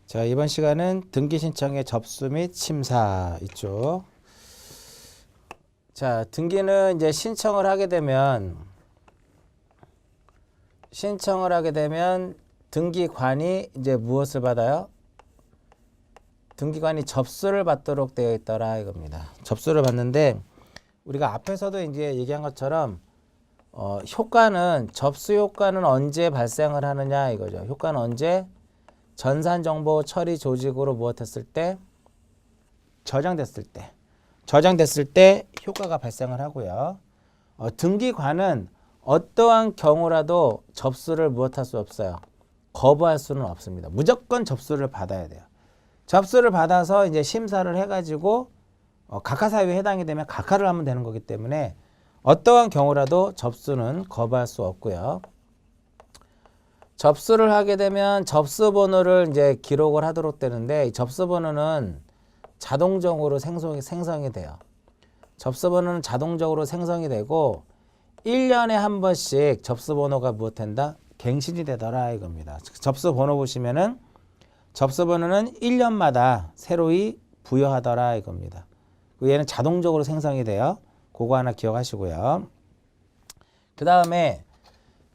자, 이번 시간은 등기 신청의 접수 및 심사 있죠. 자, 등기는 이제 신청을 하게 되면 등기관이 이제 무엇을 받아요? 등기관이 접수를 받도록 되어 있더라 이겁니다. 접수를 받는데 우리가 앞에서도 이제 얘기한 것처럼 효과는 접수 효과는 언제 발생을 하느냐 이거죠. 효과는 언제? 전산정보 처리 조직으로 무엇했을 때? 저장됐을 때 효과가 발생을 하고요. 등기관은 어떠한 경우라도 접수를 무엇할 수 없어요. 거부할 수는 없습니다. 무조건 접수를 받아야 돼요. 접수를 받아서 이제 심사를 해가지고 각하사유에 해당이 되면 각하를 하면 되는 거기 때문에 어떠한 경우라도 접수는 거부할 수 없고요. 접수를 하게 되면 접수번호를 이제 기록을 하도록 되는데 이 접수번호는 자동적으로 생성이 돼요. 접수번호는 자동적으로 생성이 되고 1년에 한 번씩 접수번호가 무엇된다? 갱신이 되더라 이겁니다. 접수번호 보시면은 접수번호는 1년마다 새로이 부여하더라 이겁니다. 얘는 자동적으로 생성이 돼요. 그거 하나 기억하시고요. 그 다음에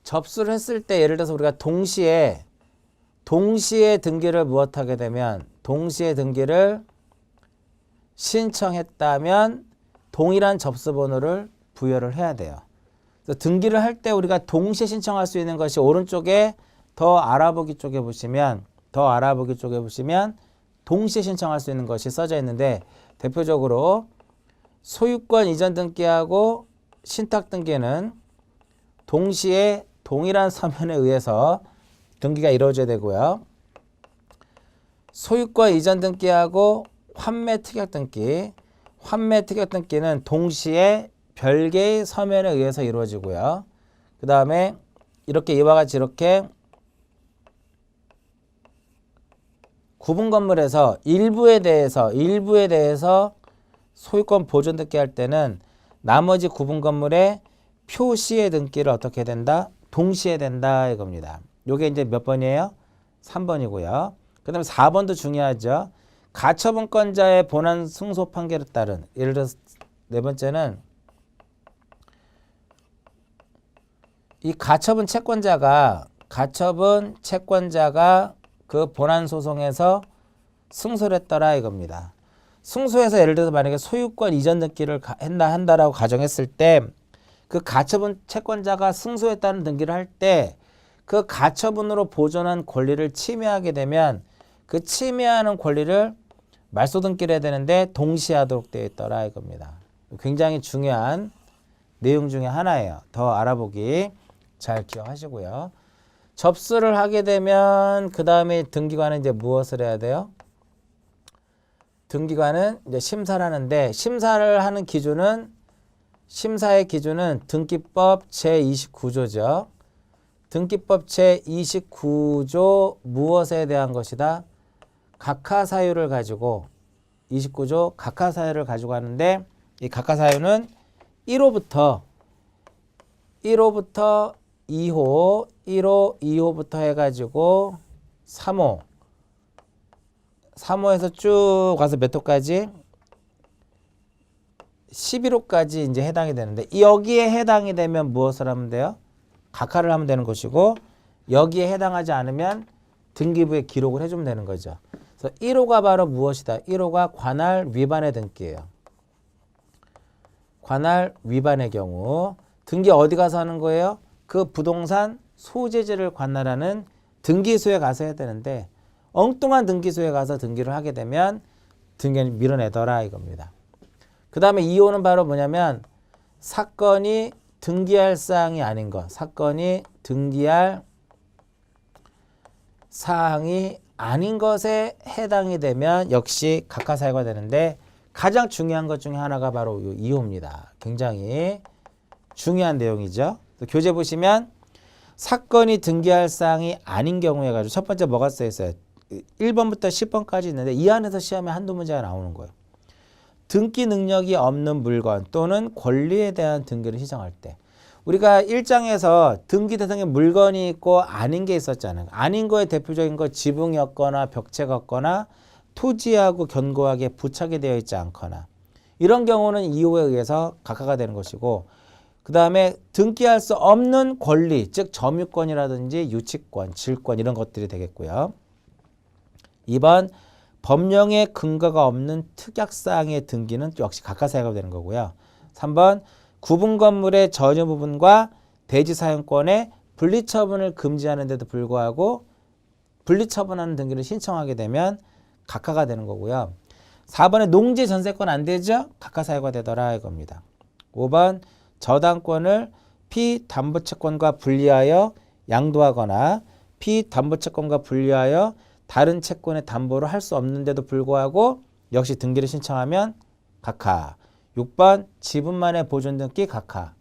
접수를 했을 때 예를 들어서 우리가 동시에 등기를 무엇하게 되면 동시에 등기를 신청했다면 동일한 접수번호를 부여를 해야 돼요. 그래서 등기를 할 때 우리가 동시에 신청할 수 있는 것이 오른쪽에 더 알아보기 쪽에 보시면 동시에 신청할 수 있는 것이 써져 있는데 대표적으로 소유권 이전 등기하고 신탁 등기는 동시에 동일한 서면에 의해서 등기가 이루어져야 되고요. 소유권 이전 등기하고 환매 특약 등기는 동시에 별개의 서면에 의해서 이루어지고요. 그 다음에 이와 같이 이렇게 구분 건물에서 일부에 대해서 소유권 보존 등기 할 때는 나머지 구분 건물의 표시의 등기를 어떻게 된다? 동시에 된다 이겁니다. 요게 이제 몇 번이에요? 3번이고요. 그 다음에 4번도 중요하죠. 가처분권자의 본안 승소 판결에 따른 예를 들어서 네 번째는 이 가처분 채권자가 그 본안 소송에서 승소를 했더라 이겁니다. 승소해서 예를 들어서 만약에 소유권 이전 등기를 한다라고 가정했을 때 그 가처분 채권자가 승소했다는 등기를 할 때 그 가처분으로 보존한 권리를 침해하게 되면 그 침해하는 권리를 말소 등기를 해야 되는데 동시에 하도록 되어 있더라 이겁니다. 굉장히 중요한 내용 중에 하나예요. 더 알아보기 잘 기억하시고요. 접수를 하게 되면 그 다음에 등기관은 이제 무엇을 해야 돼요? 등기관은 이제 심사를 하는데 심사의 기준은 등기법 제29조죠. 등기법 제29조 무엇에 대한 것이다? 각하사유를 가지고 29조 각하사유를 가지고 하는데 이 각하사유는 1호부터 2호, 1호, 2호부터 해가지고 3호에서 쭉 가서 몇 호까지? 11호까지 이제 해당이 되는데 여기에 해당이 되면 무엇을 하면 돼요? 각하를 하면 되는 것이고 여기에 해당하지 않으면 등기부에 기록을 해주면 되는 거죠. 그래서 1호가 바로 무엇이다? 1호가 관할 위반의 등기예요. 관할 위반의 경우 등기 어디 가서 하는 거예요? 그 부동산 소재지를 관할하는 등기소에 가서 해야 되는데 엉뚱한 등기소에 가서 등기를 하게 되면 등기를 밀어내더라 이겁니다. 그 다음에 2호는 바로 뭐냐면 사건이 등기할 사항이 아닌 것. 사건이 등기할 사항이 아닌 것에 해당이 되면 역시 각하사유가 되는데 가장 중요한 것 중에 하나가 바로 이 2호입니다. 굉장히 중요한 내용이죠. 교재 보시면 사건이 등기할 사항이 아닌 경우에 가지고 첫 번째 뭐가 써 있어요? 1번부터 10번까지 있는데 이 안에서 시험에 한두 문제가 나오는 거예요. 등기 능력이 없는 물건 또는 권리에 대한 등기를 신청할 때 우리가 1장에서 등기 대상에 물건이 있고 아닌 게 있었잖아요. 아닌 거의 대표적인 거 지붕이 없거나 벽체가 없거나 토지하고 견고하게 부착이 되어 있지 않거나 이런 경우는 이호에 의해서 각하가 되는 것이고 그 다음에 등기할 수 없는 권리 즉 점유권이라든지 유치권, 질권 이런 것들이 되겠고요. 2번 법령의 근거가 없는 특약사항의 등기는 역시 각하사유가 되는 거고요. 3번 구분 건물의 전유 부분과 대지 사용권의 분리처분을 금지하는데도 불구하고 분리처분하는 등기를 신청하게 되면 각하가 되는 거고요. 4번에 농지 전세권 안 되죠? 각하사유가 되더라 이겁니다. 5번 저당권을 피담보채권과 분리하여 양도하거나 피담보채권과 분리하여 다른 채권의 담보를 할 수 없는데도 불구하고 역시 등기를 신청하면 각하. 6번 지분만의 보존 등기 각하.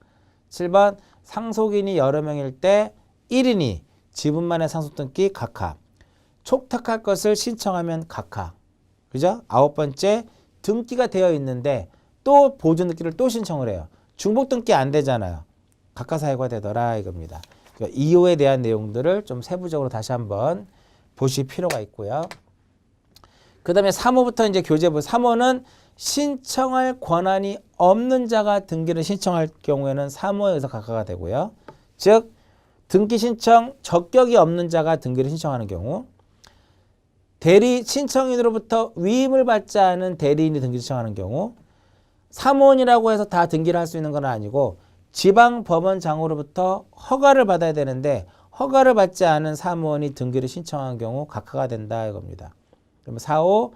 7번 상속인이 여러 명일 때 1인이 지분만의 상속 등기 각하. 촉탁할 것을 신청하면 각하. 그죠? 9번째 등기가 되어 있는데 또 보존 등기를 또 신청을 해요. 중복 등기 안 되잖아요. 각하사유가 되더라 이겁니다. 그러니까 2호에 대한 내용들을 좀 세부적으로 다시 한번 보실 필요가 있고요. 그 다음에 3호부터 이제 교재부 3호는 신청할 권한이 없는 자가 등기를 신청할 경우에는 3호에 의해서 각하가 되고요. 즉 등기 신청 적격이 없는 자가 등기를 신청하는 경우 대리 신청인으로부터 위임을 받지 않은 대리인이 등기 신청하는 경우 사무원이라고 해서 다 등기를 할 수 있는 건 아니고 지방법원장으로부터 허가를 받아야 되는데 허가를 받지 않은 사무원이 등기를 신청한 경우 각하가 된다 이겁니다. 그러면 4호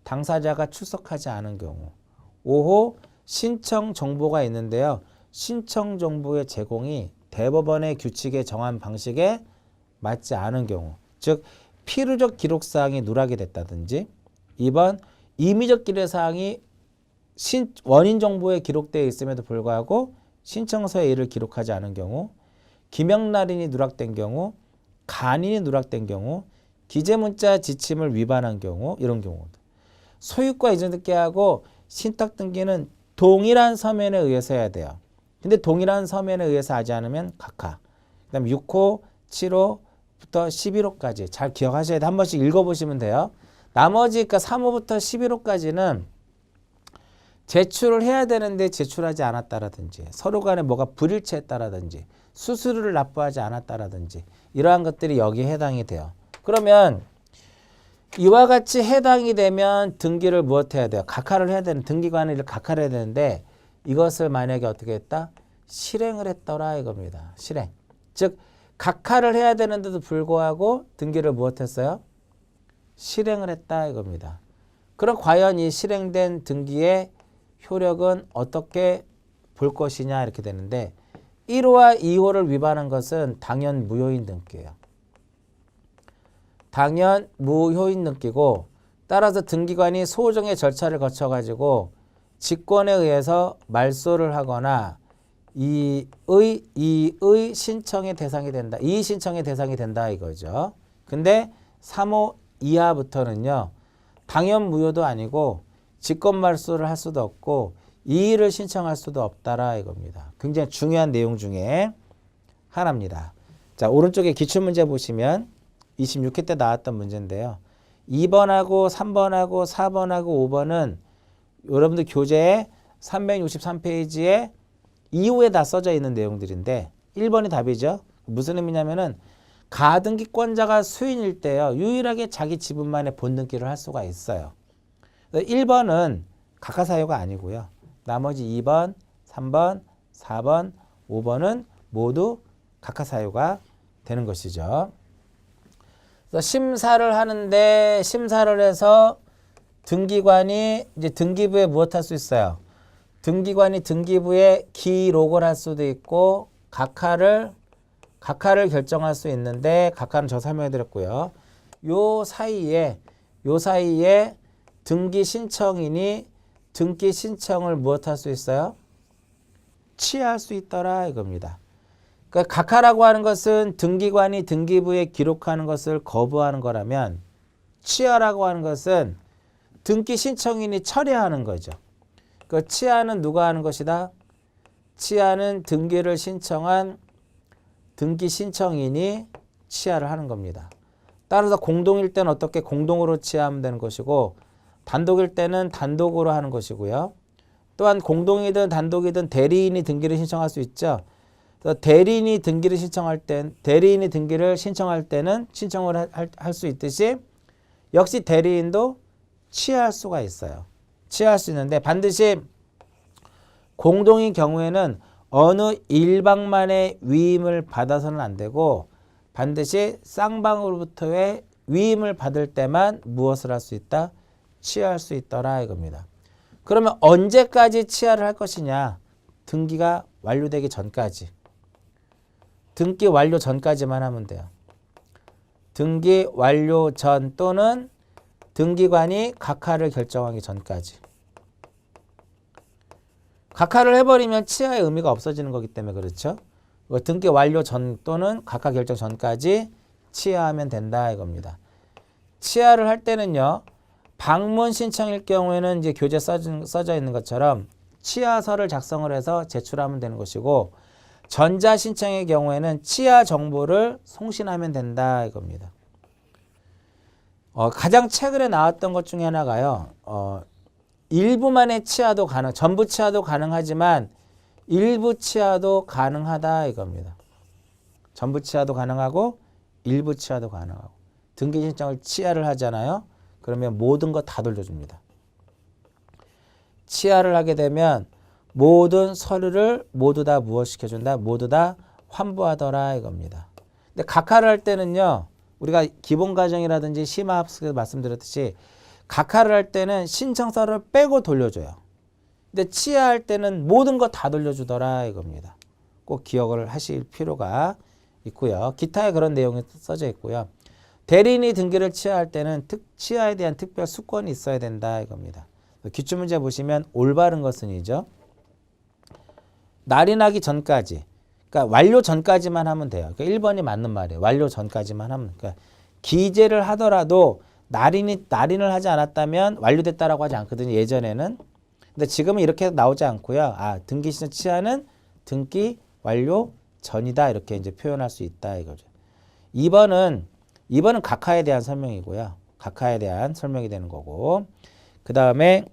당사자가 출석하지 않은 경우 5호 신청 정보가 있는데요. 신청 정보의 제공이 대법원의 규칙에 정한 방식에 맞지 않은 경우 즉 필요적 기록사항이 누락이 됐다든지 2번 임의적 기록사항이 원인 정보에 기록되어 있음에도 불구하고 신청서에 이를 기록하지 않은 경우 기명날인이 누락된 경우 간인이 누락된 경우 기재문자 지침을 위반한 경우 이런 경우 소유과 이전 등기하고 신탁 등기는 동일한 서면에 의해서 해야 돼요. 근데 동일한 서면에 의해서 하지 않으면 각하. 그 다음 6호, 7호부터 11호까지 잘 기억하셔야 돼. 한 번씩 읽어보시면 돼요. 나머지 그러니까 3호부터 11호까지는 제출을 해야 되는데 제출하지 않았다라든지 서로 간에 뭐가 불일치했다라든지 수수료를 납부하지 않았다라든지 이러한 것들이 여기에 해당이 돼요. 그러면 이와 같이 해당이 되면 등기를 무엇해야 돼요? 각하를 해야 되는 등기관을 각하를 해야 되는데 이것을 만약에 어떻게 했다? 실행을 했더라 이겁니다. 실행. 즉 각하를 해야 되는데도 불구하고 등기를 무엇했어요? 실행을 했다 이겁니다. 그럼 과연 이 실행된 등기의 효력은 어떻게 볼 것이냐 이렇게 되는데 1호와 2호를 위반한 것은 당연 무효인 등기예요. 당연 무효인 등기고 따라서 등기관이 소정의 절차를 거쳐가지고 직권에 의해서 말소를 하거나 이의 신청의 대상이 된다. 이의 신청의 대상이 된다 이거죠. 근데 3호 이하부터는요. 당연 무효도 아니고 직권 말소를 할 수도 없고 이의를 신청할 수도 없다라 이겁니다. 굉장히 중요한 내용 중에 하나입니다. 자, 오른쪽에 기출문제 보시면 26회 때 나왔던 문제인데요. 2번하고 3번하고 4번하고 5번은 여러분들 교재에 363페이지에 2호에 다 써져 있는 내용들인데 1번이 답이죠. 무슨 의미냐면은 가등기권자가 수인일 때요. 유일하게 자기 지분만의 본등기를 할 수가 있어요. 1번은 각하사유가 아니고요. 나머지 2번, 3번, 4번, 5번은 모두 각하사유가 되는 것이죠. 그래서 심사를 하는데 심사를 해서 등기관이 이제 등기부에 무엇 할 수 있어요? 등기관이 등기부에 기록을 할 수도 있고 각하를 결정할 수 있는데 각하는 저 설명해 드렸고요. 요 사이에 등기 신청인이 등기 신청을 무엇 할 수 있어요? 취하할 수 있더라 이겁니다. 그러니까 각하라고 하는 것은 등기관이 등기부에 기록하는 것을 거부하는 거라면 취하라고 하는 것은 등기 신청인이 철회하는 거죠. 그 취하는 누가 하는 것이다? 치아는 등기를 신청한 등기 신청인이 치아를 하는 겁니다. 따라서 공동일 때는 어떻게 공동으로 치아하면 되는 것이고 단독일 때는 단독으로 하는 것이고요. 또한 공동이든 단독이든 대리인이 등기를 신청할 수 있죠. 그래서 대리인이 등기를 신청할 때는 신청을 할 수 있듯이 역시 대리인도 치아할 수가 있어요. 치아할 수 있는데 반드시 공동인 경우에는 어느 일방만의 위임을 받아서는 안 되고 반드시 쌍방으로부터의 위임을 받을 때만 무엇을 할 수 있다? 치아할 수 있더라 이겁니다. 그러면 언제까지 치아를 할 것이냐? 등기가 완료되기 전까지. 등기 완료 전까지만 하면 돼요. 등기 완료 전 또는 등기관이 각하를 결정하기 전까지. 각하를 해버리면 치아의 의미가 없어지는 거기 때문에 그렇죠. 등기 완료 전 또는 각하 결정 전까지 치아하면 된다 이겁니다. 치아를 할 때는요. 방문 신청일 경우에는 이제 교재 써져 있는 것처럼 치아서를 작성을 해서 제출하면 되는 것이고 전자 신청의 경우에는 치아 정보를 송신하면 된다 이겁니다. 가장 최근에 나왔던 것 중에 하나가요. 일부만의 치아도 전부 치아도 가능하지만 일부 치아도 가능하다 이겁니다. 전부 치아도 가능하고 일부 치아도 가능하고 등기 신청을 치아를 하잖아요. 그러면 모든 거 다 돌려줍니다. 치아를 하게 되면 모든 서류를 모두 다 무엇시켜준다? 모두 다 환부하더라 이겁니다. 근데 각하를 할 때는요. 우리가 기본 과정이라든지 심화합숙에서 말씀드렸듯이 각하를 할 때는 신청서를 빼고 돌려줘요. 근데 치아할 때는 모든 거 다 돌려주더라 이겁니다. 꼭 기억을 하실 필요가 있고요. 기타에 그런 내용이 써져 있고요. 대리인이 등기를 치아할 때는 치아에 대한 특별 수권이 있어야 된다 이겁니다. 기출문제 보시면 올바른 것은이죠. 날이 나기 전까지, 그러니까 완료 전까지만 하면 돼요. 그러니까 1번이 맞는 말이에요. 완료 전까지만 하면. 그러니까 기재를 하더라도 날인을 하지 않았다면 완료됐다라고 하지 않거든요. 예전에는. 근데 지금은 이렇게 나오지 않고요. 등기 신청 치아는 등기 완료 전이다 이렇게 이제 표현할 수 있다 이거죠. 2번은 각하에 대한 설명이고요. 각하에 대한 설명이 되는 거고. 그 다음에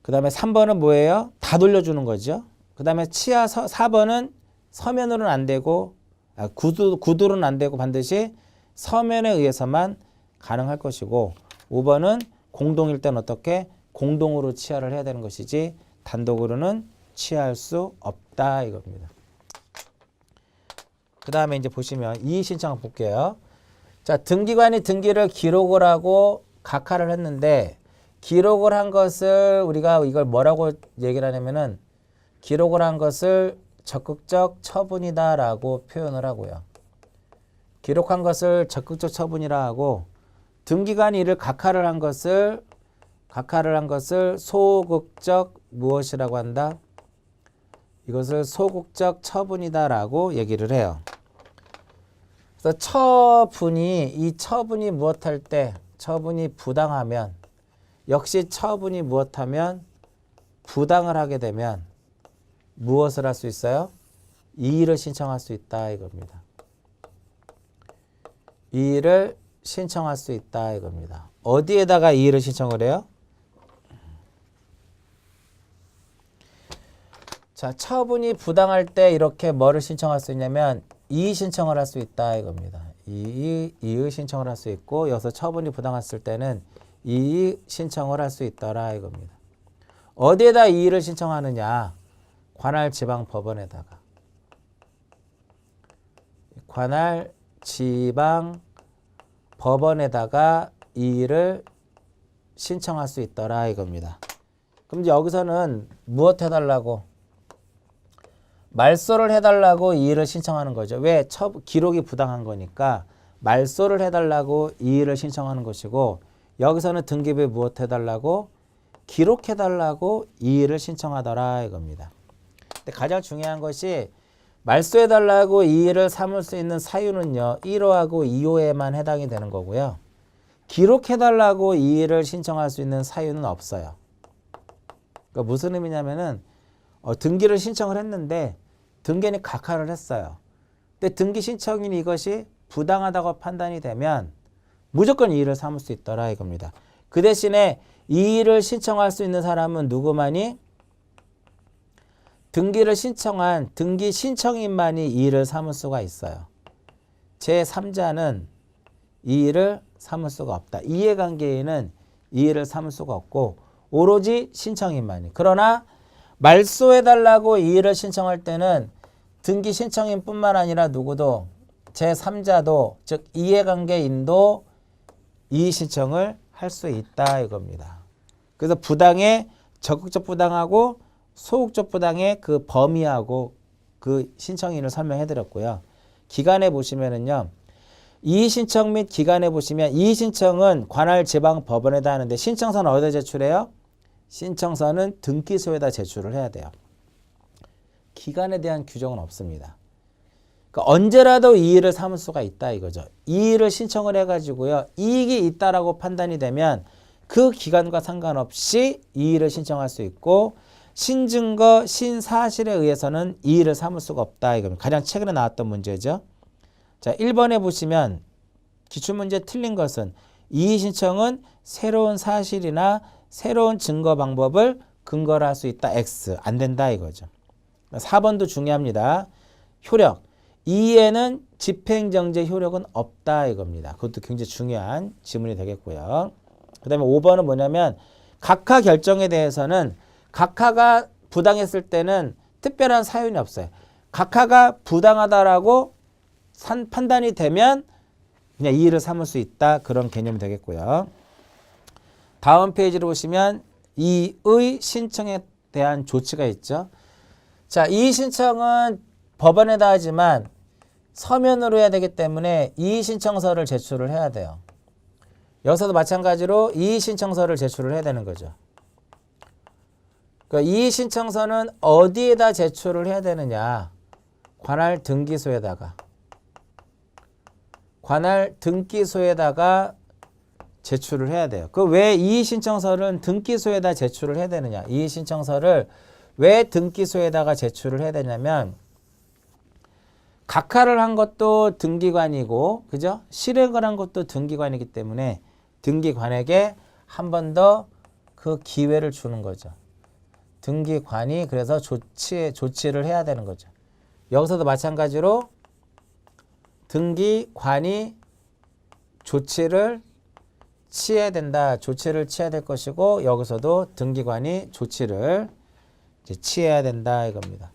3번은 뭐예요? 다 돌려주는 거죠. 그 다음에 4번은 서면으로는 안 되고 구두로는 안 되고 반드시 서면에 의해서만 가능할 것이고 5번은 공동일 때는 어떻게? 공동으로 치아를 해야 되는 것이지 단독으로는 치아할 수 없다 이겁니다. 그 다음에 이제 보시면 이의 신청 볼게요. 자, 등기관이 등기를 기록을 하고 각하를 했는데 기록을 한 것을 우리가 이걸 뭐라고 얘기를 하냐면은 기록을 한 것을 적극적 처분이다 라고 표현을 하고요. 기록한 것을 적극적 처분이라 하고 등기관이 이를 각하를 한 것을 소극적 무엇이라고 한다? 이것을 소극적 처분이다 라고 얘기를 해요. 그래서 이 처분이 무엇할 때 처분이 부당하면 역시 처분이 무엇하면 부당을 하게 되면 무엇을 할 수 있어요? 이의를 신청할 수 있다 이겁니다. 이의를 신청할 수 있다 이겁니다. 어디에다가 이의를 신청을 해요? 자, 처분이 부당할 때 이렇게 뭐를 신청할 수 있냐면 이의 신청을 할 수 있다 이겁니다. 이의 신청을 할 수 있고 여기서 처분이 부당했을 때는 이의 신청을 할 수 있더라 이겁니다. 어디에다 이의를 신청하느냐? 관할 지방 법원에다가. 관할 지방 법원에다가 이의를 신청할 수 있더라 이겁니다. 그럼 이제 여기서는 무엇 해달라고? 말소를 해달라고 이의를 신청하는 거죠. 왜? 기록이 부당한 거니까 말소를 해달라고 이의를 신청하는 것이고 여기서는 등기부에 무엇 해달라고? 기록해달라고 이의를 신청하더라 이겁니다. 근데 가장 중요한 것이 말소해달라고 이의를 삼을 수 있는 사유는요. 1호하고 2호에만 해당이 되는 거고요. 기록해달라고 이의를 신청할 수 있는 사유는 없어요. 그러니까 무슨 의미냐면은 등기를 신청을 했는데 등기인이 각하를 했어요. 근데 등기 신청인 이것이 부당하다고 판단이 되면 무조건 이의를 삼을 수 있더라 이겁니다. 그 대신에 이의를 신청할 수 있는 사람은 누구만이? 등기를 신청한 등기 신청인만이 이의를 삼을 수가 있어요. 제3자는 이의를 삼을 수가 없다. 이해관계인은 이의를 삼을 수가 없고 오로지 신청인만이. 그러나 말소해달라고 이의를 신청할 때는 등기 신청인뿐만 아니라 누구도 제3자도 즉 이해관계인도 이의 신청을 할 수 있다 이겁니다. 그래서 부당의 적극적 부당하고 소극적 부당의 그 범위하고 그 신청인을 설명해 드렸고요. 기간에 보시면은요. 이의 신청 및 기간에 보시면 이의 신청은 관할 지방 법원에다 하는데 신청서는 어디다 제출해요? 신청서는 등기소에다 제출을 해야 돼요. 기간에 대한 규정은 없습니다. 그러니까 언제라도 이의를 삼을 수가 있다 이거죠. 이의를 신청을 해가지고요. 이익이 있다라고 판단이 되면 그 기간과 상관없이 이의를 신청할 수 있고 신증거, 신사실에 의해서는 이의를 삼을 수가 없다 이겁니다. 가장 최근에 나왔던 문제죠. 자, 1번에 보시면 기출문제 틀린 것은 이의 신청은 새로운 사실이나 새로운 증거 방법을 근거로 할 수 있다. X. 안 된다 이거죠. 4번도 중요합니다. 효력. 이의에는 집행정지 효력은 없다 이겁니다. 그것도 굉장히 중요한 지문이 되겠고요. 그 다음에 5번은 뭐냐면 각하 결정에 대해서는 각하가 부당했을 때는 특별한 사유는 없어요. 각하가 부당하다라고 판단이 되면 그냥 이의를 삼을 수 있다. 그런 개념이 되겠고요. 다음 페이지로 보시면 이의 신청에 대한 조치가 있죠. 자, 이의 신청은 법원에다 하지만 서면으로 해야 되기 때문에 이의 신청서를 제출을 해야 돼요. 여기서도 마찬가지로 이의 신청서를 제출을 해야 되는 거죠. 그러니까 이의 신청서는 어디에다 제출을 해야 되느냐? 관할 등기소에다가 제출을 해야 돼요. 그 왜 이의 신청서를 등기소에다 제출을 해야 되느냐? 이의 신청서를 왜 등기소에다가 제출을 해야 되냐면 각하를 한 것도 등기관이고, 그죠? 실행을 한 것도 등기관이기 때문에 등기관에게 한 번 더 그 기회를 주는 거죠. 등기관이 그래서 조치를 해야 되는 거죠. 여기서도 마찬가지로 등기관이 조치를 취해야 된다. 조치를 취해야 될 것이고 여기서도 등기관이 조치를 취해야 된다 이겁니다.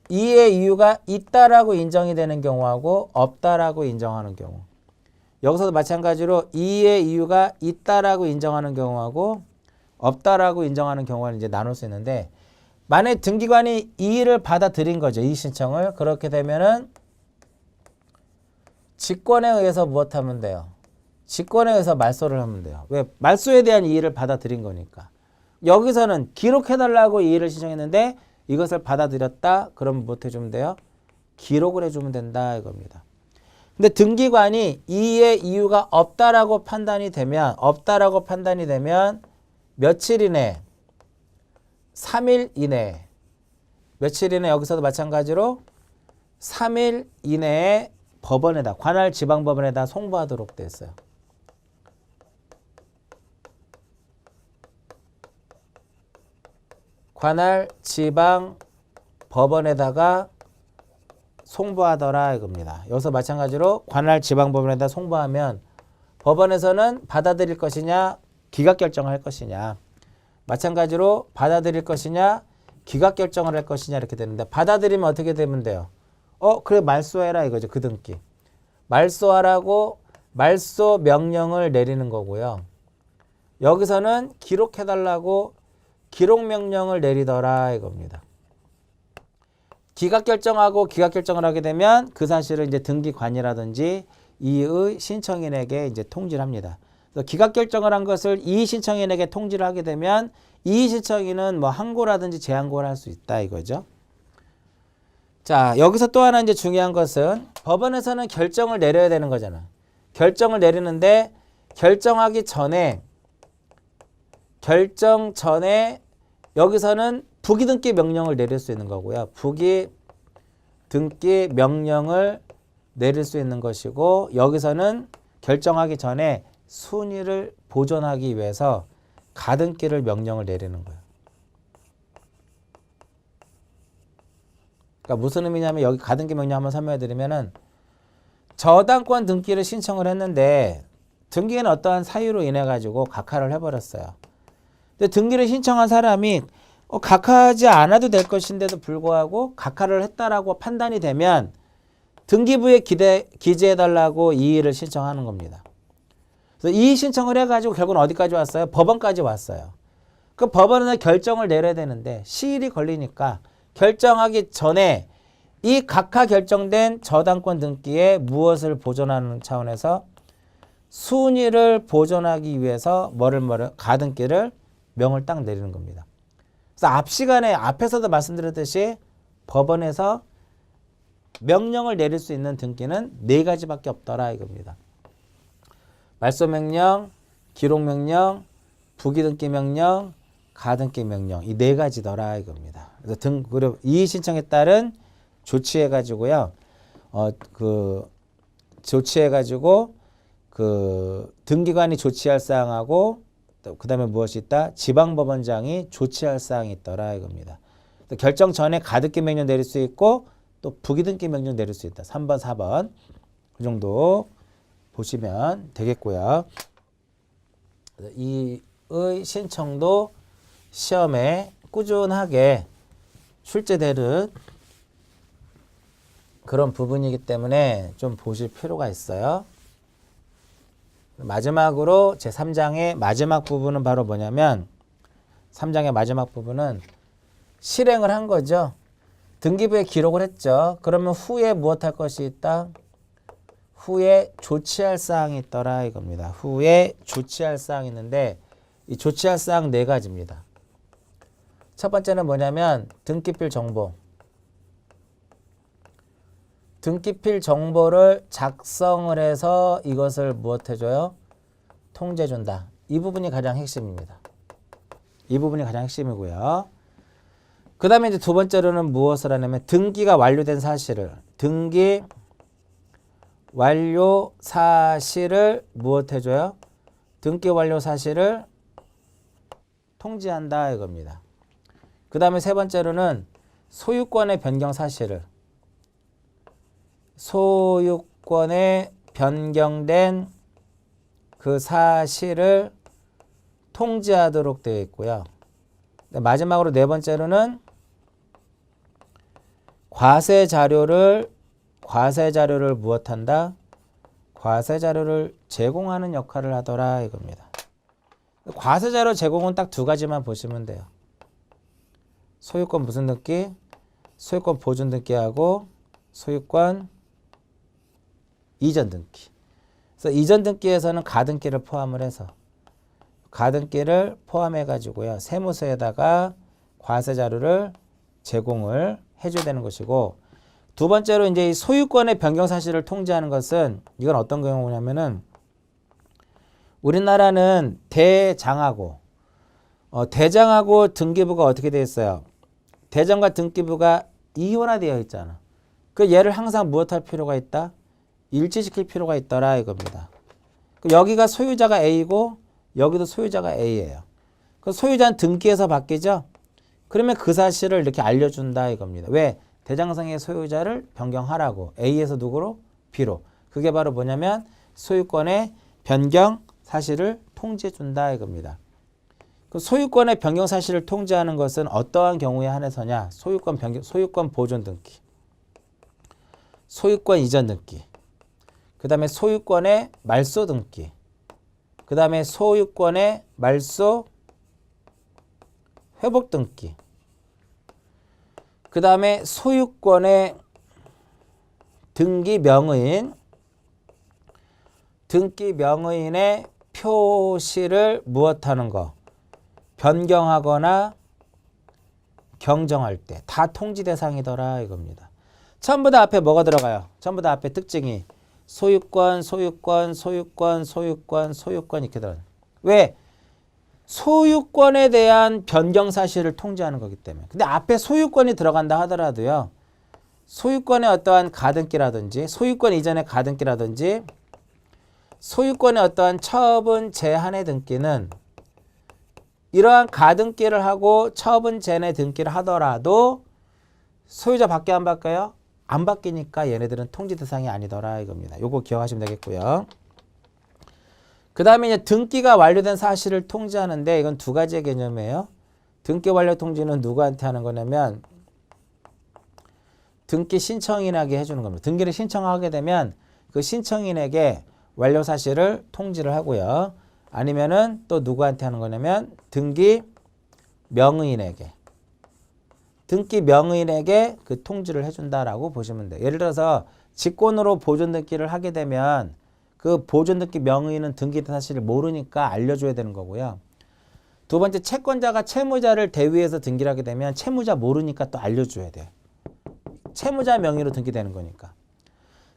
이의 이유가 있다라고 인정이 되는 경우하고 없다라고 인정하는 경우. 여기서도 마찬가지로 이의 이유가 있다라고 인정하는 경우하고 없다라고 인정하는 경우를 이제 나눌 수 있는데 만약 등기관이 이의를 받아들인 거죠. 이의 신청을. 그렇게 되면은 직권에 의해서 무엇하면 돼요? 직권에 의해서 말소를 하면 돼요. 왜? 말소에 대한 이의를 받아들인 거니까. 여기서는 기록해달라고 이의를 신청했는데 이것을 받아들였다. 그럼 뭐 해주면 돼요? 기록을 해주면 된다 이겁니다. 근데 등기관이 이의 이유가 없다라고 판단이 되면 며칠 이내? 3일 이내. 며칠 이내 여기서도 마찬가지로 3일 이내에 법원에다 관할 지방법원에다 송부하도록 돼 있어요. 관할 지방 법원에다가 송부하더라 이겁니다. 여기서 마찬가지로 관할 지방 법원에다 송부하면 법원에서는 받아들일 것이냐 기각 결정을 할 것이냐 마찬가지로 받아들일 것이냐 기각 결정을 할 것이냐 이렇게 되는데 받아들이면 어떻게 되면 돼요? 그래 말소해라 이거죠. 그 등기. 말소하라고 말소 명령을 내리는 거고요. 여기서는 기록해달라고 기록 명령을 내리더라 이겁니다. 기각 결정하고 기각 결정을 하게 되면 그 사실을 이제 등기관이라든지 이의 신청인에게 이제 통지를 합니다. 그래서 기각 결정을 한 것을 이의 신청인에게 통지를 하게 되면 이의 신청인은 뭐 항고라든지 재항고를 할 수 있다 이거죠. 자, 여기서 또 하나 이제 중요한 것은 법원에서는 결정을 내려야 되는 거잖아. 결정을 내리는데 결정 전에 여기서는 부기 등기 명령을 내릴 수 있는 거고요. 부기 등기 명령을 내릴 수 있는 것이고 여기서는 결정하기 전에 순위를 보존하기 위해서 가등기를 명령을 내리는 거예요. 그러니까 무슨 의미냐면 여기 가등기 명령 한번 설명해 드리면은 저당권 등기를 신청을 했는데 등기는 어떠한 사유로 인해 가지고 각하를 해버렸어요. 근데 등기를 신청한 사람이 각하하지 않아도 될 것인데도 불구하고 각하를 했다라고 판단이 되면 등기부에 기재해달라고 이의를 신청하는 겁니다. 그래서 이의 신청을 해가지고 결국은 어디까지 왔어요? 법원까지 왔어요. 그 법원은 결정을 내려야 되는데 시일이 걸리니까 결정하기 전에 이 각하 결정된 저당권 등기에 무엇을 보존하는 차원에서 순위를 보존하기 위해서 가등기를 명을 딱 내리는 겁니다. 그래서 앞 시간에 앞에서도 말씀드렸듯이 법원에서 명령을 내릴 수 있는 등기는 4가지밖에 없더라 이겁니다. 말소명령, 기록명령, 부기등기 명령, 가등기 명령 이 4가지더라 이겁니다. 그래서 그리고 이의 신청에 따른 조치해가지고요. 조치해가지고 등기관이 조치할 사항하고 그 다음에 무엇이 있다? 지방법원장이 조치할 사항이 있더라 이겁니다. 결정 전에 가등기 명령 내릴 수 있고 또 부기등기 명령 내릴 수 있다. 3번, 4번 그 정도 보시면 되겠고요. 이의 신청도 시험에 꾸준하게 출제되는 그런 부분이기 때문에 좀 보실 필요가 있어요. 마지막으로 제 3장의 마지막 부분은 바로 뭐냐면 3장의 마지막 부분은 실행을 한 거죠. 등기부에 기록을 했죠. 그러면 후에 무엇 할 것이 있다? 후에 조치할 사항이 있더라 이겁니다. 후에 조치할 사항이 있는데 이 조치할 사항 4가지입니다. 첫 번째는 뭐냐면 등기필 정보. 등기필 정보를 작성을 해서 이것을 무엇 해줘요? 통지해준다. 이 부분이 가장 핵심입니다. 이 부분이 가장 핵심이고요. 그 다음에 이제 두 번째로는 무엇을 하냐면 등기가 완료된 사실을 등기 완료 사실을 무엇 해줘요? 등기 완료 사실을 통지한다 이겁니다. 그 다음에 세 번째로는 소유권의 변경 사실을 소유권의 변경된 그 사실을 통지하도록 되어 있고요. 마지막으로 4번째로는 과세 자료를 무엇한다? 과세 자료를 제공하는 역할을 하더라 이겁니다. 과세 자료 제공은 딱 2가지만 보시면 돼요. 소유권 무슨 등기? 소유권 보존 등기하고 소유권 이전 등기. 그래서 이전 등기에서는 가등기를 포함을 해서 가등기를 포함해 가지고요. 세무서에다가 과세 자료를 제공을 해줘야 되는 것이고 두 번째로 이제 이 소유권의 변경 사실을 통지하는 것은 이건 어떤 경우냐면은 우리나라는 대장하고 등기부가 어떻게 되어 있어요? 대장과 등기부가 이혼화되어 있잖아. 그 얘를 항상 무엇할 필요가 있다? 일치시킬 필요가 있더라 이겁니다. 여기가 소유자가 A고 여기도 소유자가 A예요. 그 소유자는 등기에서 바뀌죠? 그러면 그 사실을 이렇게 알려준다 이겁니다. 왜? 대장성의 소유자를 변경하라고. A에서 누구로? B로. 그게 바로 뭐냐면 소유권의 변경 사실을 통지해준다 이겁니다. 그 소유권의 변경 사실을 통지하는 것은 어떠한 경우에 한해서냐? 소유권 변경, 소유권 보존 등기, 소유권 이전 등기, 그 다음에 소유권의 말소 등기, 그 다음에 소유권의 말소 회복 등기, 그 다음에 소유권의 등기 명의인의 표시를 무엇하는 거? 변경하거나 경정할 때 다 통지 대상이더라 이겁니다. 전부 다 앞에 뭐가 들어가요? 전부 다 앞에 특징이 소유권 이렇게 들어가요. 왜? 소유권에 대한 변경 사실을 통지하는 거기 때문에. 근데 앞에 소유권이 들어간다 하더라도요. 소유권의 어떠한 가등기라든지 소유권 이전의 가등기라든지 소유권의 어떠한 처분 제한의 등기는 이러한 가등기를 하고 처분 제한의 등기를 하더라도 소유자 바뀌어 안 바뀌어요? 안 바뀌니까 얘네들은 통지 대상이 아니더라 이겁니다. 요거 기억하시면 되겠고요. 그 다음에 이제 등기가 완료된 사실을 통지하는데 이건 두 가지의 개념이에요. 등기 완료 통지는 누구한테 하는 거냐면 등기 신청인에게 해주는 겁니다. 등기를 신청하게 되면 그 신청인에게 완료 사실을 통지를 하고요. 아니면은 또 누구한테 하는 거냐면 등기 명의인에게 그 통지를 해준다라고 보시면 돼요. 예를 들어서 직권으로 보존 등기를 하게 되면 그 보존 등기 명의인은 등기된 사실을 모르니까 알려줘야 되는 거고요. 두 번째, 채권자가 채무자를 대위해서 등기를 하게 되면 채무자 모르니까 또 알려줘야 돼요. 채무자 명의로 등기되는 거니까.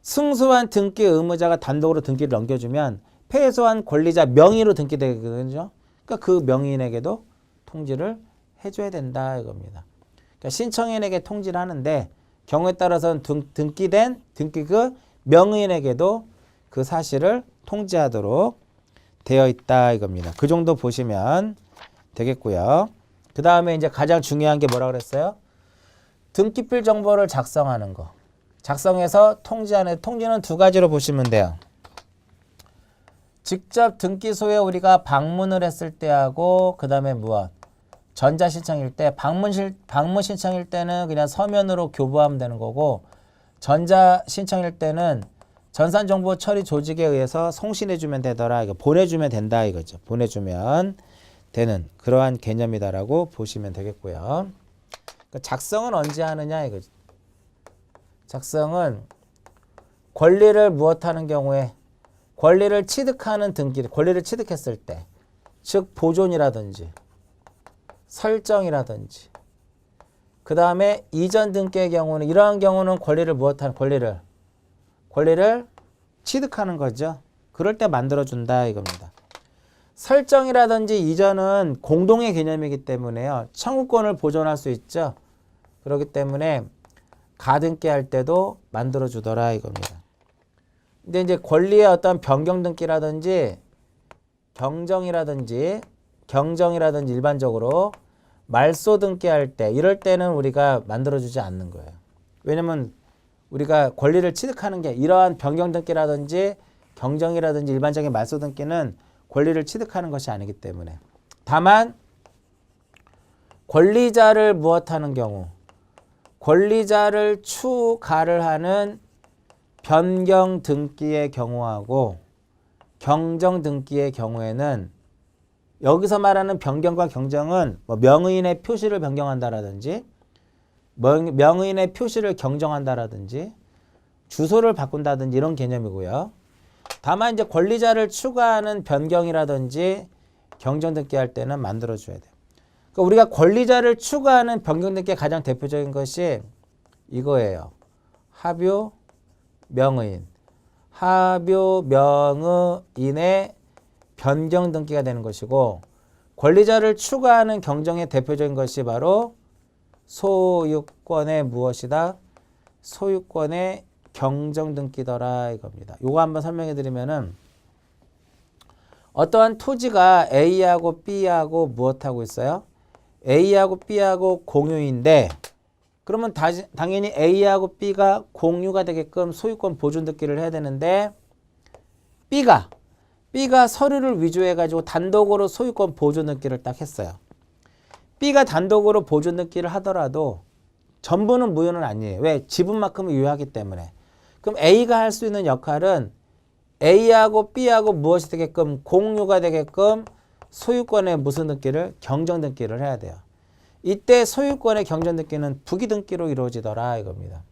승소한 등기 의무자가 단독으로 등기를 넘겨주면 패소한 권리자 명의로 등기되거든요. 그러니까 그 명의인에게도 통지를 해줘야 된다 이겁니다. 그러니까 신청인에게 통지를 하는데 경우에 따라서는 등기된 그 명의인에게도 그 사실을 통지하도록 되어 있다 이겁니다. 그 정도 보시면 되겠고요. 그 다음에 이제 가장 중요한 게 뭐라 그랬어요? 등기필 정보를 작성하는 거. 작성해서 통지는 두 가지로 보시면 돼요. 직접 등기소에 우리가 방문을 했을 때하고 그 다음에 무엇? 전자신청일 때 방문 신청일 때는 그냥 서면으로 교부하면 되는 거고 전자신청일 때는 전산정보 처리 조직에 의해서 송신해주면 되더라. 이거 보내주면 된다 이거죠. 보내주면 되는 그러한 개념이다라고 보시면 되겠고요. 그러니까 작성은 언제 하느냐 이거죠. 작성은 권리를 무엇하는 경우에 권리를 취득하는 등기를 권리를 취득했을 때, 즉 보존이라든지 설정이라든지 그 다음에 이전 등기의 경우는 이러한 경우는 권리를 무엇하는 권리를 취득하는 거죠. 그럴 때 만들어준다 이겁니다. 설정이라든지 이전은 공동의 개념이기 때문에요. 청구권을 보존할 수 있죠. 그렇기 때문에 가등기 할 때도 만들어주더라 이겁니다. 근데 이제 권리의 어떤 변경 등기라든지 경정이라든지 일반적으로 말소 등기 할 때 이럴 때는 우리가 만들어주지 않는 거예요. 왜냐면 우리가 권리를 취득하는 게 이러한 변경 등기라든지 경정이라든지 일반적인 말소 등기는 권리를 취득하는 것이 아니기 때문에 다만 권리자를 무엇하는 경우 권리자를 추가를 하는 변경 등기의 경우하고 경정 등기의 경우에는 여기서 말하는 변경과 경정은 뭐 명의인의 표시를 변경한다라든지 명의인의 표시를 경정한다라든지 주소를 바꾼다든지 이런 개념이고요. 다만 이제 권리자를 추가하는 변경이라든지 경정 등기 할 때는 만들어줘야 돼요. 그러니까 우리가 권리자를 추가하는 변경 등기의 가장 대표적인 것이 이거예요. 합유 명의인. 합유 명의인의 변경 등기가 되는 것이고 권리자를 추가하는 경정의 대표적인 것이 바로 소유권의 무엇이다? 소유권의 경정 등기더라 이겁니다. 요거 한번 설명해 드리면은 어떠한 토지가 A하고 B하고 무엇하고 있어요? A하고 B하고 공유인데 그러면 당연히 A하고 B가 공유가 되게끔 소유권 보존 등기를 해야 되는데 B가 서류를 위조해 가지고 단독으로 소유권 보존 등기를 딱 했어요. B가 단독으로 보존 등기를 하더라도 전부는 무효는 아니에요. 왜? 지분만큼은 유효하기 때문에. 그럼 A가 할 수 있는 역할은 A하고 B하고 무엇이 되게끔 공유가 되게끔 소유권의 무슨 등기를 경정 등기를 해야 돼요. 이때 소유권의 경정 등기는 부기 등기로 이루어지더라 이겁니다.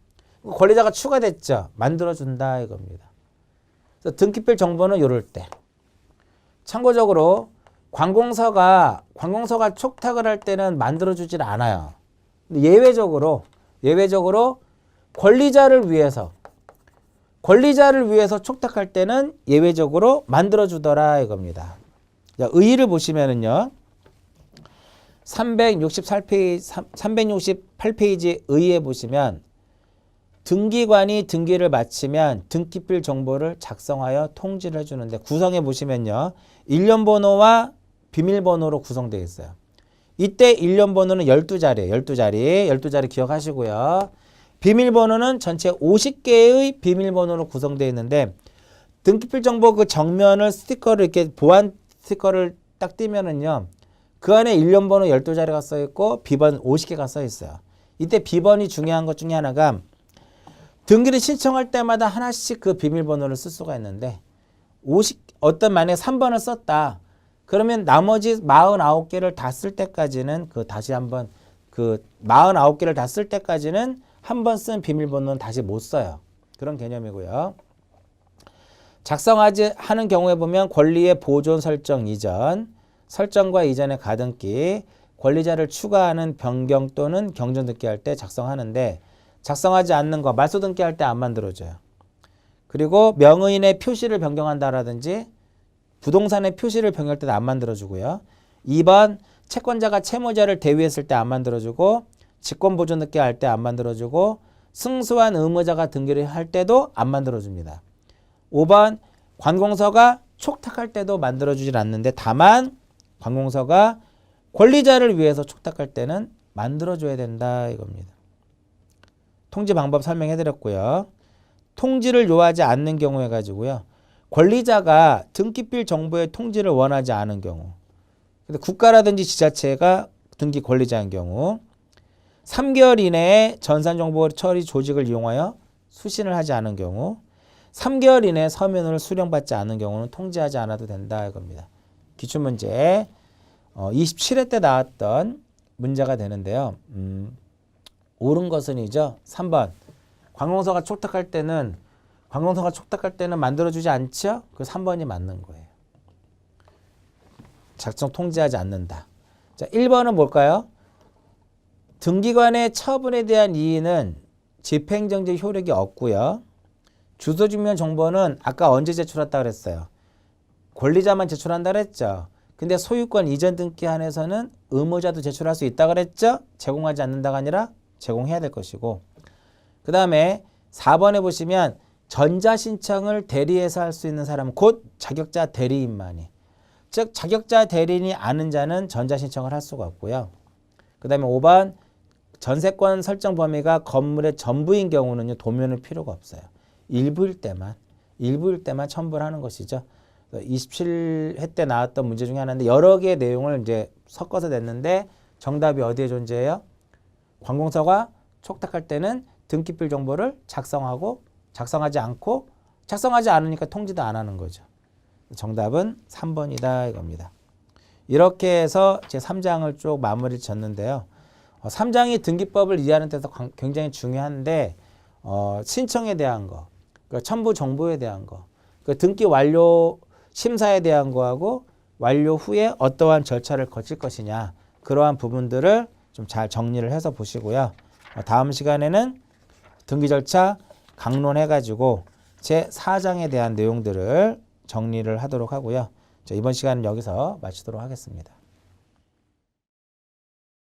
권리자가 추가됐죠. 만들어준다 이겁니다. 그래서 등기필 정보는 이럴 때. 참고적으로 관공서가 촉탁을 할 때는 만들어주질 않아요. 예외적으로 권리자를 위해서 촉탁할 때는 예외적으로 만들어주더라 이겁니다. 자, 의의를 보시면은요. 368페이지 의에 보시면 등기관이 등기를 마치면 등기필 정보를 작성하여 통지를 해주는데 구성해 보시면요. 일련 번호와 비밀번호로 구성되어 있어요. 이때 일련 번호는 12자리예요. 12자리 기억하시고요. 비밀번호는 전체 50개의 비밀번호로 구성되어 있는데 등기필 정보 그 정면을 스티커를 이렇게 보안 스티커를 딱 띄면은요. 그 안에 일련 번호 12자리가 써 있고 비번 50개가 써 있어요. 이때 비번이 중요한 것 중에 하나가 등기를 신청할 때마다 하나씩 그 비밀번호를 쓸 수가 있는데 만약에 3번을 썼다. 그러면 나머지 49개를 다 쓸 때까지는 다시 한번 49개를 다 쓸 때까지는 한 번 쓴 비밀번호는 다시 못 써요. 그런 개념이고요. 작성하지 하는 경우에 보면 권리의 보존 설정 이전, 설정과 이전의 가등기, 권리자를 추가하는 변경 또는 경전 등기할 때 작성하는데 작성하지 않는 거 말소 등기할 때 안 만들어줘요. 그리고 명의인의 표시를 변경한다라든지 부동산의 표시를 변경할 때도 안 만들어주고요. 2번 채권자가 채무자를 대위했을 때 안 만들어주고 직권보존 등기할 때 안 만들어주고 승소한 의무자가 등기를 할 때도 안 만들어줍니다. 5번 관공서가 촉탁할 때도 만들어주질 않는데 다만 관공서가 권리자를 위해서 촉탁할 때는 만들어줘야 된다 이겁니다. 통지 방법 설명해 드렸고요. 통지를 요하지 않는 경우에 가지고요. 권리자가 등기필 정보의 통지를 원하지 않은 경우, 근데 국가라든지 지자체가 등기 권리자인 경우, 3개월 이내에 전산정보 처리 조직을 이용하여 수신을 하지 않은 경우, 3개월 이내에 서면을 수령받지 않은 경우는 통지하지 않아도 된다 이겁니다. 기출문제 27회 때 나왔던 문제가 되는데요. 옳은 것은이죠. 3번 관공서가 촉탁할 때는 만들어주지 않죠? 그 3번이 맞는 거예요. 작성 통지하지 않는다. 자, 1번은 뭘까요? 등기관의 처분에 대한 이의는 집행정지 효력이 없고요. 주소증명 정보는 아까 언제 제출했다 그랬어요? 권리자만 제출한다 그랬죠. 근데 소유권 이전 등기 한에서는 의무자도 제출할 수 있다 그랬죠? 제공하지 않는다가 아니라 제공해야 될 것이고, 그 다음에 4번에 보시면 전자신청을 대리해서 할 수 있는 사람은 곧 자격자 대리인만이, 즉 자격자 대리인이 아는 자는 전자신청을 할 수가 없고요. 그 다음에 5번 전세권 설정 범위가 건물의 전부인 경우는요, 도면을 필요가 없어요. 일부일 때만 첨부를 하는 것이죠. 27회 때 나왔던 문제 중에 하나인데 여러 개의 내용을 이제 섞어서 냈는데 정답이 어디에 존재해요? 관공서가 촉탁할 때는 등기필 정보를 작성하지 않으니까 통지도 안 하는 거죠. 정답은 3번이다 이겁니다. 이렇게 해서 제 3장을 쭉 마무리를 졌는데요. 3장이 등기법을 이해하는 데서 굉장히 중요한데 신청에 대한 거, 첨부 정보에 대한 거, 등기 완료 심사에 대한 거하고 완료 후에 어떠한 절차를 거칠 것이냐, 그러한 부분들을 좀 잘 정리를 해서 보시고요. 다음 시간에는 등기 절차 강론해가지고 제 4장에 대한 내용들을 정리를 하도록 하고요. 이번 시간은 여기서 마치도록 하겠습니다.